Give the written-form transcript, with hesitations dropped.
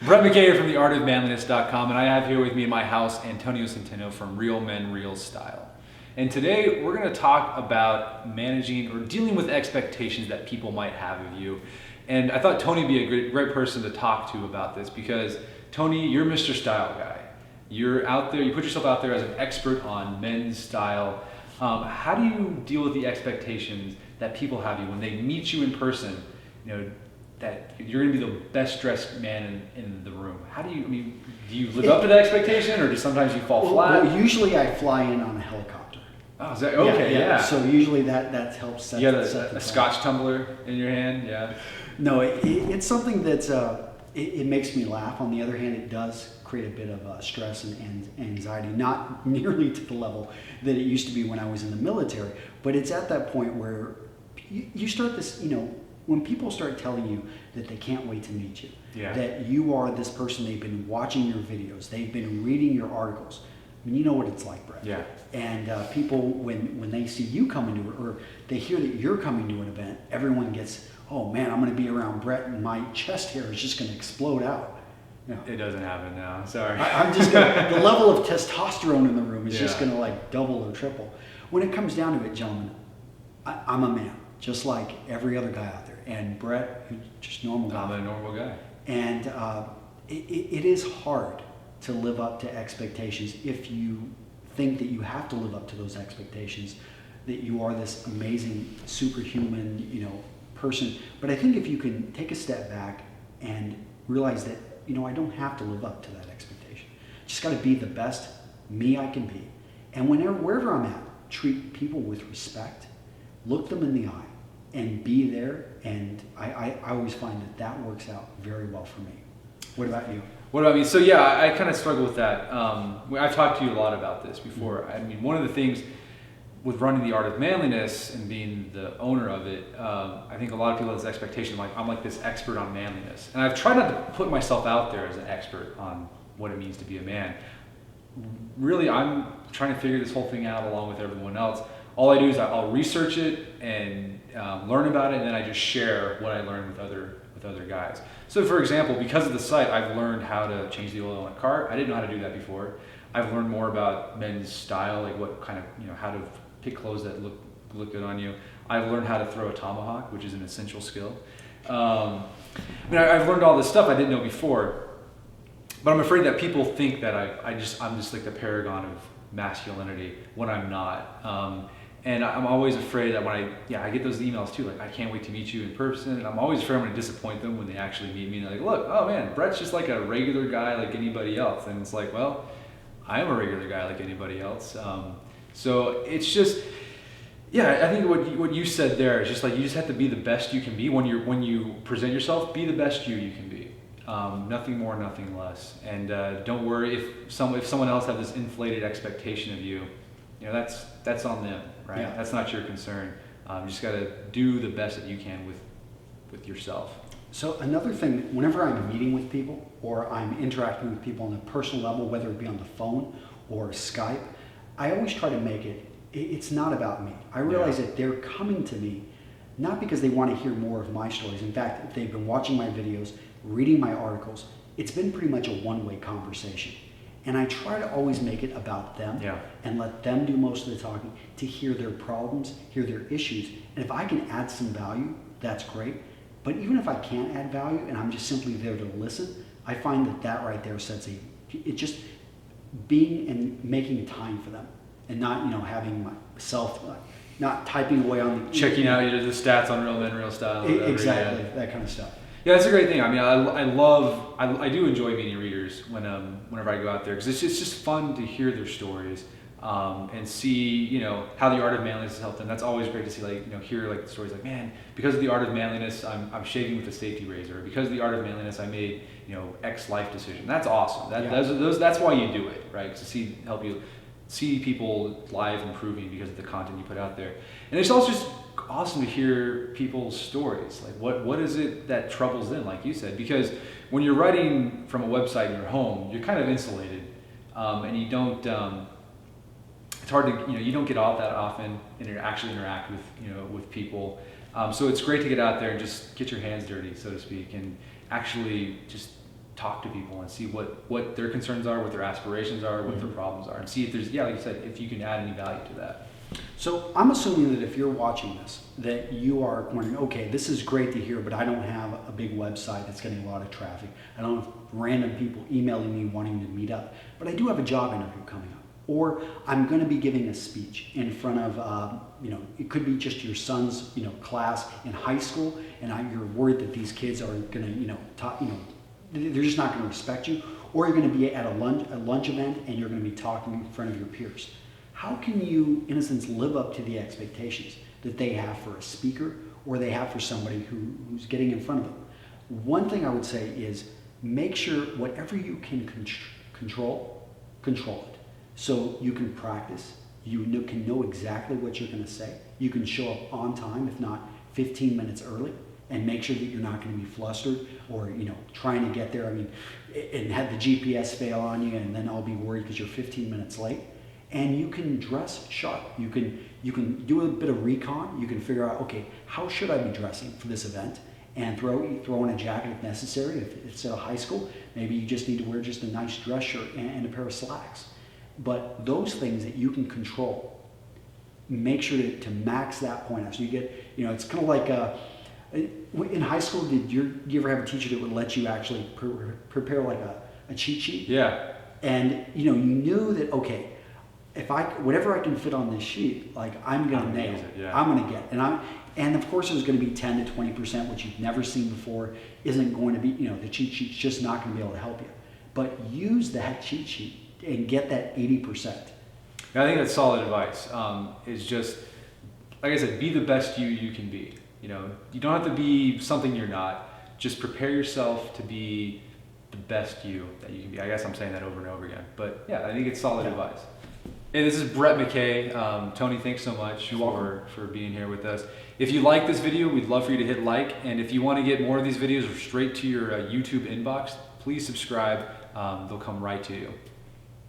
Brett McKay from the Art of Manliness.com, and I have here with me in my house Antonio Centeno from Real Men, Real Style. And today we're going to talk about managing or dealing with expectations that people might have of you. And I thought Tony would be a great person to talk to about this because, Tony, you're Mr. Style guy. You're out there, you put yourself out there as an expert on men's style. How do you deal with the expectations that people have you when they meet you in person, that you're going to be the best dressed man in the room? How do you, do you live up to that expectation, or do sometimes you fall flat? Well, usually I fly in on a helicopter. Oh, is that okay? Yeah. So usually that helps set you got the a scotch tumbler in your hand? Yeah. No, it's something that's it makes me laugh. On the other hand, it does create a bit of stress and anxiety, not nearly to the level that it used to be when I was in the military. But it's at that point where you start this, when people start telling you that they can't wait to meet you, that you are this person, they've been watching your videos, they've been reading your articles. You know what it's like, Brett. Yeah. And people, when they see you coming to it, or they hear that you're coming to an event, everyone gets, oh man, I'm going to be around Brett and my chest hair is just going to explode out. It doesn't happen now. Sorry. I'm just gonna, the level of testosterone in the room is just going to like double or triple. When it comes down to it, gentlemen, I'm a man, just like every other guy out there. And Brett, who's just normal guy. I'm a normal guy. And it is hard to live up to expectations if you think that you have to live up to those expectations, that you are this amazing superhuman, person. But I think if you can take a step back and realize that, I don't have to live up to that expectation. Just got to be the best me I can be. And wherever I'm at, treat people with respect, look them in the eye, and be there. And I always find that works out very well for me. What about you? What about me? So yeah, I kind of struggle with that. I've talked to you a lot about this before. One of the things with running the Art of Manliness and being the owner of it, I think a lot of people have this expectation, like I'm like this expert on manliness. And I've tried not to put myself out there as an expert on what it means to be a man. Really, I'm trying to figure this whole thing out along with everyone else. All I do is I'll research it and learn about it, and then I just share what I learned with other guys. So for example, because of the site, I've learned how to change the oil on a car. I didn't know how to do that before. I've learned more about men's style, like what kind of, how to pick clothes that look good on you. I've learned how to throw a tomahawk, which is an essential skill. I've learned all this stuff I didn't know before, but I'm afraid that people think that I'm just like the paragon of masculinity when I'm not. And I'm always afraid that when I get those emails too, like I can't wait to meet you in person, and I'm always afraid I'm going to disappoint them when they actually meet me. And they're like, look, oh man, Brett's just like a regular guy like anybody else. And it's like, well, I am a regular guy like anybody else. So it's just, I think what you said there is just like you just have to be the best you can be when you present yourself. Be the best you can be. Nothing more, nothing less. And don't worry if someone else has this inflated expectation of you. That's on them, right? Yeah. That's not your concern. You just got to do the best that you can with yourself. So another thing, whenever I'm meeting with people or I'm interacting with people on a personal level, whether it be on the phone or Skype, I always try to make it's not about me. I realize that they're coming to me not because they want to hear more of my stories. In fact, if they've been watching my videos, reading my articles, it's been pretty much a one-way conversation. And I try to always make it about them and let them do most of the talking, to hear their problems, hear their issues. And if I can add some value, that's great. But even if I can't add value and I'm just simply there to listen, I find that right there sets it just being and making time for them, and not having myself not typing away on checking out the stats on Real Men, Real Style. Exactly, that kind of stuff. Yeah, that's a great thing. I do enjoy meeting readers whenever I go out there, because it's just fun to hear their stories and see how the Art of Manliness has helped them. That's always great to see, hear the stories like, man, because of the Art of Manliness, I'm shaving with a safety razor. Because of the Art of Manliness, I made X life decision. That's awesome. That's why you do it, right? To help you see people's lives improving because of the content you put out there. And it's also just awesome to hear people's stories. Like what is it that troubles them, like you said? Because when you're writing from a website in your home, you're kind of insulated, and you don't. It's hard to you don't get out that often and actually interact with people. So it's great to get out there and just get your hands dirty, so to speak, and actually just talk to people and see what their concerns are, what their aspirations are, what their problems are, and see if there's, yeah, like you said, if you can add any value to that. So I'm assuming that if you're watching this, that you are wondering, okay, this is great to hear, but I don't have a big website that's getting a lot of traffic. I don't have random people emailing me wanting to meet up, but I do have a job interview coming up. Or I'm going to be giving a speech in front of, it could be just your son's, class in high school, and you're worried that these kids are going to, talk, they're just not going to respect you. Or you're going to be at a lunch event and you're going to be talking in front of your peers. How can you, in a sense, live up to the expectations that they have for a speaker or they have for somebody who's getting in front of them? One thing I would say is make sure whatever you can control it. So you can practice, you can know exactly what you're going to say, you can show up on time, if not 15 minutes early, and make sure that you're not going to be flustered or trying to get there. I mean, and have the GPS fail on you, and then I'll be worried because you're 15 minutes late. And you can dress sharp. You can do a bit of recon. You can figure out, okay, how should I be dressing for this event? And throw in a jacket if necessary. If it's at a high school, maybe you just need to wear just a nice dress shirt and a pair of slacks. But those things that you can control, make sure to max that point out. So you get, it's kind of like in high school, did you ever have a teacher that would let you actually prepare like a cheat sheet? Yeah. And you knew that, okay, if whatever I can fit on this sheet, like I'm gonna nail it. Yeah. I'm gonna get it. And of course there's gonna be 10 to 20%, which you've never seen before, isn't going to be, the cheat sheet's just not gonna be able to help you. But use that cheat sheet and get that 80%. I think that's solid advice. Is just, like I said, be the best you can be. You don't have to be something you're not. Just prepare yourself to be the best you that you can be. I guess I'm saying that over and over again. But yeah, I think it's solid advice. Hey, this is Brett McKay. Tony, thanks so much for being here with us. If you like this video, we'd love for you to hit like. And if you want to get more of these videos straight to your YouTube inbox, please subscribe. They'll come right to you.